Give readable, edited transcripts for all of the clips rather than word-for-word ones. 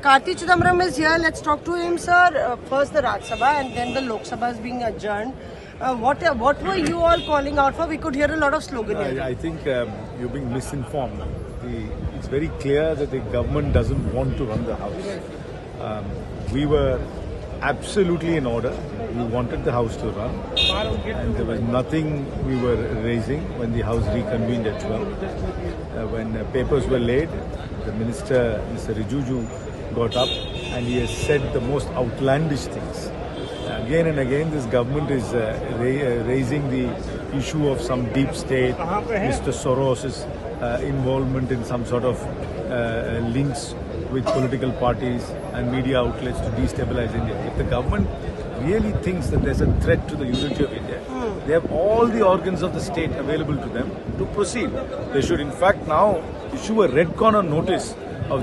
Karti Chidambaram is here. Let's talk to him, sir. First the Rajya Sabha and then the Lok Sabha is being adjourned. What were you all calling out for? We could hear a lot of slogan. I think you're being misinformed. It's very clear that the government doesn't want to run the House. We were absolutely in order. We wanted the House to run, and there was nothing we were raising when the House reconvened at 12. When papers were laid, the Minister, Mr. Rajya, got up and he has said the most outlandish things. Again and again, this government is raising the issue of some deep state, Mr. Soros's involvement in some sort of links with political parties and media outlets to destabilize India. If the government really thinks that there's a threat to the unity of India, they have all the organs of the state available to them to proceed. They should in fact now issue a red corner notice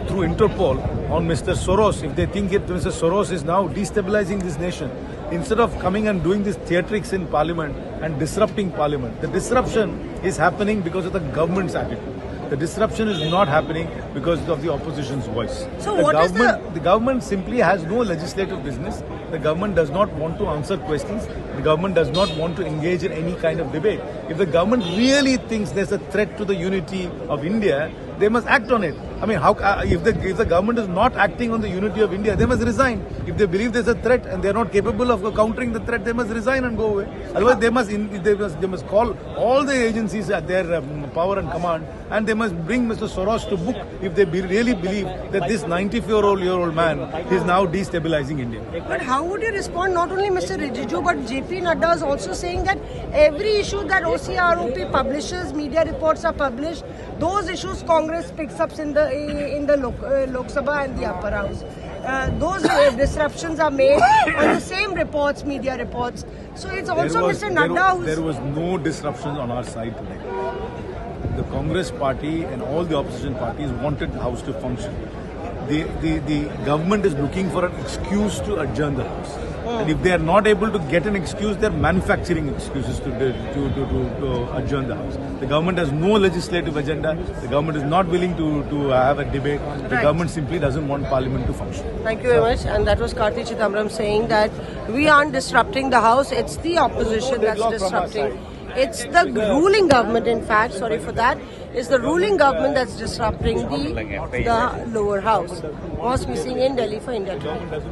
through Interpol on Mr. Soros if they think that Mr. Soros is now destabilizing this nation. Instead of coming and doing these theatrics in Parliament and disrupting Parliament, the disruption is happening because of the government's attitude. The disruption is not happening because of the opposition's voice. So the government simply has no legislative business. The government does not want to answer questions. The government does not want to engage in any kind of debate. If the government really thinks there's a threat to the unity of India, they must act on it. I mean, if the government is not acting on the unity of India, they must resign. If they believe there's a threat and they're not capable of countering the threat, they must resign and go away. Otherwise, they must call all the agencies at their power and command, and they must bring Mr. Soros to book if they really believe that this 94-year-old man is now destabilizing India. But how would you respond? Not only Mr. Rajya, but JP Nadda is also saying that every issue that OCROP publishes, media reports are published, those issues Congress picks up in the Lok Sabha and the upper house. Those disruptions are made on the same reports, media reports. So it's also Mr. Nadda There was no disruption on our side today. The Congress party and all the opposition parties wanted the House to function. The government is looking for an excuse to adjourn the House. And if they are not able to get an excuse, they are manufacturing excuses to adjourn the House. The government has no legislative agenda. The government is not willing to have a debate. The government simply doesn't want Parliament to function. Thank you very much. And that was Karti Chidambaram saying that we aren't disrupting the House. It's the opposition that's disrupting. It's the ruling government, in fact, sorry for that, it's the ruling government that's disrupting the lower house. Was missing in Delhi for India today.